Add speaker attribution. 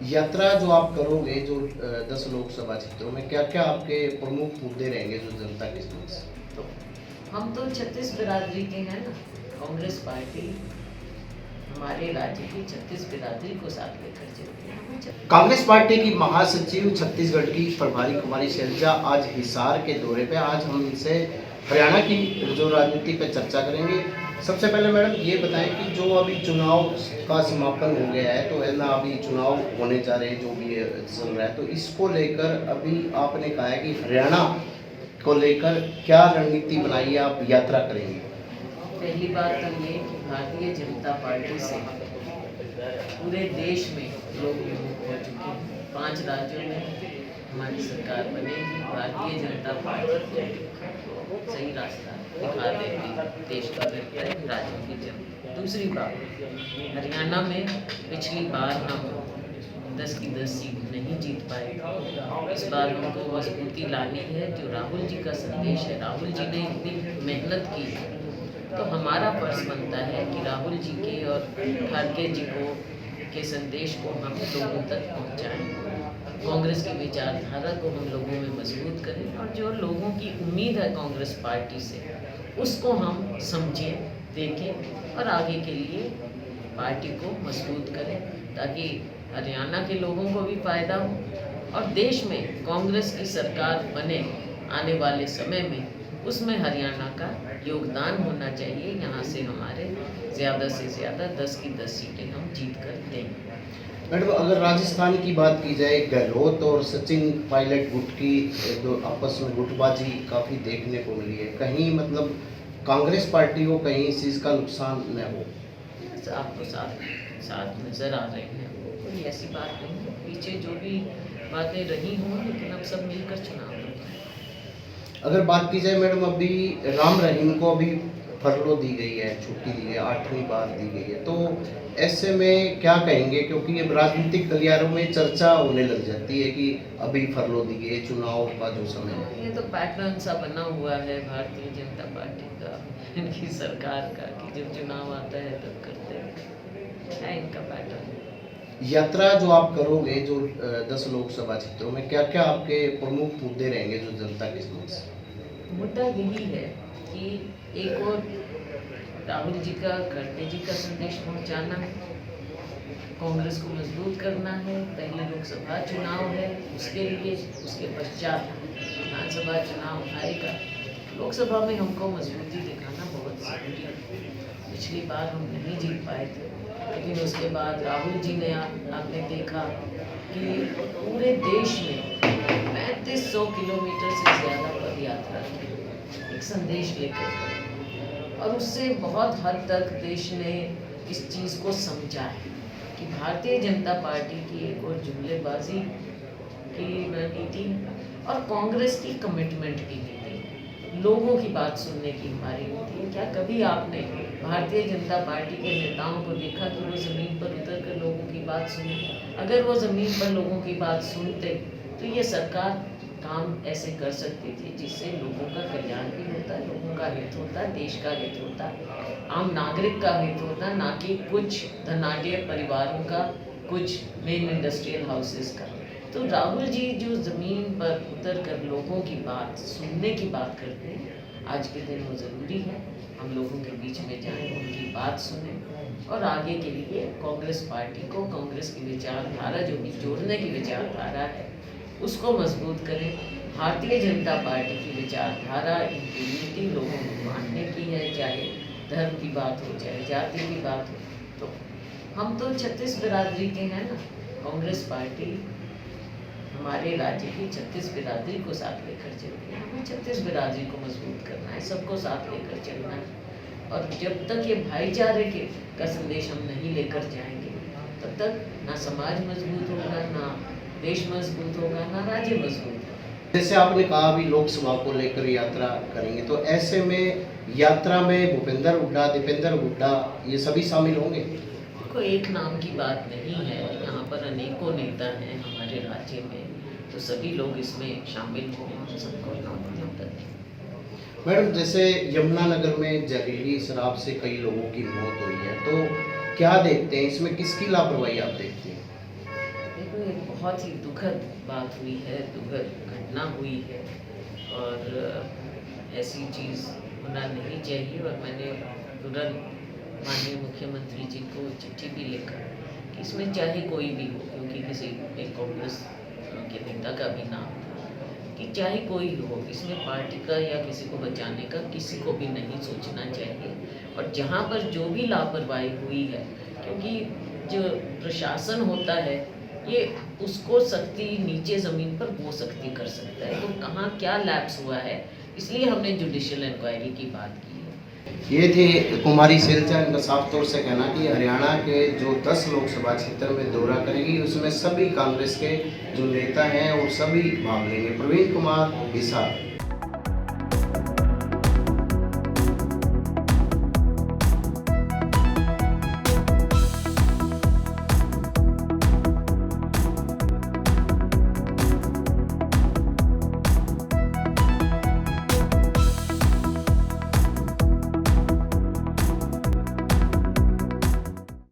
Speaker 1: यात्रा जो आप करोगे जो 10 लोकसभा क्षेत्रों में क्या क्या आपके प्रमुख मुद्दे रहेंगे जो जनता के समक्ष?
Speaker 2: तो हम तो 36 बिरादरी के हैं ना। कांग्रेस पार्टी हमारे राज्य की 36 बिरादरी को साथ लेकर चलती है।
Speaker 1: कांग्रेस पार्टी की महासचिव छत्तीसगढ़ की प्रभारी कुमारी शैलजा आज हिसार के दौरे पे, आज हम इनसे हरियाणा की जो राजनीति पे चर्चा करेंगे। सबसे पहले मैडम ये बताएं कि जो अभी चुनाव का समापन हो गया है, तो है ना, अभी चुनाव होने जा रहे हैं जो भी चल रहा है, तो इसको लेकर अभी आपने कहा है कि हरियाणा को लेकर क्या रणनीति बनाई है, आप यात्रा करेंगे?
Speaker 2: पहली बात तो ये कि भारतीय जनता पार्टी से पूरे देश में लोग विमुख हो चुके हैं। 5 राज्यों में हमारी सरकार बनेगी। भारतीय जनता पार्टी सही रास्ता दिखा देगी देश का बेहतर राज्यों की जनता। दूसरी बात, हरियाणा में पिछली बार हम 10 की 10 सीट नहीं जीत पाए। इस बार हमको मजबूती लानी है। जो राहुल जी का संदेश है, राहुल जी ने इतनी मेहनत की है, तो हमारा फर्ज बनता है कि राहुल जी के और खड़गे जी के संदेश को हम लोगों तक पहुंचाएं। कांग्रेस की विचारधारा को हम लोगों में मजबूत करें और जो लोगों की उम्मीद है कांग्रेस पार्टी से, उसको हम समझें, देखें और आगे के लिए पार्टी को मजबूत करें, ताकि हरियाणा के लोगों को भी फायदा हो और देश में कांग्रेस की सरकार बने आने वाले समय में, उसमें हरियाणा का योगदान होना चाहिए। यहाँ से हमारे ज़्यादा से ज़्यादा 10 की 10 सीटें हम जीत कर देंगे।
Speaker 1: मैडम, अगर राजस्थान की बात की जाए, गहलोत और सचिन पायलट गुट की जो आपस में गुटबाजी काफ़ी देखने को मिली है, कहीं मतलब कांग्रेस पार्टी को कहीं इस चीज़ का नुकसान न हो?
Speaker 2: आपको साथ साथ नज़र आ रहे हैं, कोई ऐसी बात नहीं है। पीछे जो भी बातें रही हों, लेकिन अब सब मिलकर चुनाव होगा।
Speaker 1: अगर बात की जाए मैडम, अभी राम रहीम को अभी फरलो दी गई है, छुट्टी दी है, 8वीं बार दी गई है, तो ऐसे में क्या कहेंगे? क्योंकि अब राजनीतिक गलियारों में चर्चा होने लग जाती है कि अभी फरलो दी गई है, चुनाव का जो समय है।
Speaker 2: ये तो पैटर्न सा बना हुआ है भारतीय जनता पार्टी का, इनकी सरकार का, कि जब चुनाव आता है तब करते हैं, इनका पैटर्न।
Speaker 1: यात्रा जो आप करोगे जो 10 लोकसभा क्षेत्रों में, क्या क्या आपके प्रमुख मुद्दे रहेंगे जो जनता के समक्ष?
Speaker 2: मुद्दा यही है कि एक और राहुल जी का, खड़गे जी का संदेश पहुंचाना है, कांग्रेस को मजबूत करना है। पहले लोकसभा चुनाव है, उसके लिए, उसके पश्चात विधानसभा चुनाव आएगा। लोकसभा में हमको मजबूती दिखाना बहुत ज़रूरी है। पिछली बार हम नहीं जीत पाए थे, लेकिन उसके बाद राहुल जी ने, आपने देखा कि पूरे देश में 3500 किलोमीटर से ज़्यादा पद यात्रा की, एक संदेश लेकर, और उससे बहुत हद तक देश ने इस चीज़ को समझा है कि भारतीय जनता पार्टी की एक और जुमलेबाजी की रणनीति और कांग्रेस की कमिटमेंट की नीति, लोगों की बात सुनने की हमारी नीति। क्या कभी आपने भारतीय जनता पार्टी के नेताओं को देखा कि वो ज़मीन पर उतर कर लोगों की बात सुने? अगर वो ज़मीन पर लोगों की बात सुनते तो ये सरकार काम ऐसे कर सकती थी जिससे लोगों का कल्याण भी होता, लोगों का हित होता, देश का हित होता, आम नागरिक का हित होता, ना कि कुछ धनाढ़ परिवारों का, कुछ मेन इंडस्ट्रियल हाउसेस का। तो राहुल जी जो ज़मीन पर उतर कर लोगों की बात सुनने की बात करते हैं, आज के दिन वो ज़रूरी है हम लोगों के बीच में जाएं, उनकी बात सुने और आगे के लिए कांग्रेस पार्टी को, कांग्रेस की विचारधारा जो भी जोड़ने की विचारधारा है, उसको मजबूत करें। भारतीय जनता पार्टी की विचारधारा, इनकी नीति लोगों को बांटने की है, चाहे धर्म की बात हो, चाहे जाति की बात हो। तो हम तो 36 बिरादरी के हैं ना। कांग्रेस पार्टी हमारे राज्य की 36 बिरादरी को साथ लेकर चलती है। हमें 36 बिरादरी को मजबूत करना है, सबको साथ लेकर चलना है, और जब तक ये भाईचारे का संदेश हम नहीं लेकर जाएंगे, तब तक ना समाज मजबूत होगा, ना देश मजबूत होगा, ना राज्य मजबूत होगा।
Speaker 1: जैसे आपने कहा अभी लोकसभा को लेकर यात्रा करेंगे, तो ऐसे में यात्रा में भूपेंद्र हुड्डा, दीपेंद्र हुड्डा, ये सभी शामिल होंगे?
Speaker 2: कोई एक नाम की बात नहीं है, यहाँ पर अनेकों नेता हैं हमारे राज्य में, तो सभी लोग इसमें शामिल हों, सबको नमस्कार।
Speaker 1: मैडम, जैसे यमुनानगर में जहरीली शराब से कई लोगों की मौत हुई है, तो क्या देखते हैं इसमें, किसकी लापरवाही आप देखते हैं?
Speaker 2: देखो, बहुत ही दुखद बात हुई है, दुखद घटना हुई है और ऐसी चीज़ होना नहीं चाहिए। और मैंने तुरंत माननीय मुख्यमंत्री जी को चिट्ठी भी लिखा कि इसमें चाहे कोई भी हो, क्योंकि किसी एक कांग्रेस के नेता का भी नाम था, कि चाहे कोई हो, इसमें पार्टी का या किसी को बचाने का किसी को भी नहीं सोचना चाहिए। और जहाँ पर जो भी लापरवाही हुई है, क्योंकि जो प्रशासन होता है ये उसको सख्ती नीचे ज़मीन पर वो सख्ती कर सकता है, तो कहाँ क्या लैप्स हुआ है, इसलिए हमने जुडिशियल इंक्वायरी की बात की है।
Speaker 1: ये थे कुमारी शैलजा। इनका साफ तौर से कहना कि हरियाणा के जो 10 लोकसभा क्षेत्र में दौरा करेगी उसमें सभी कांग्रेस के जो नेता हैं और सभी भाग लेंगे। प्रवीण कुमार हिसार।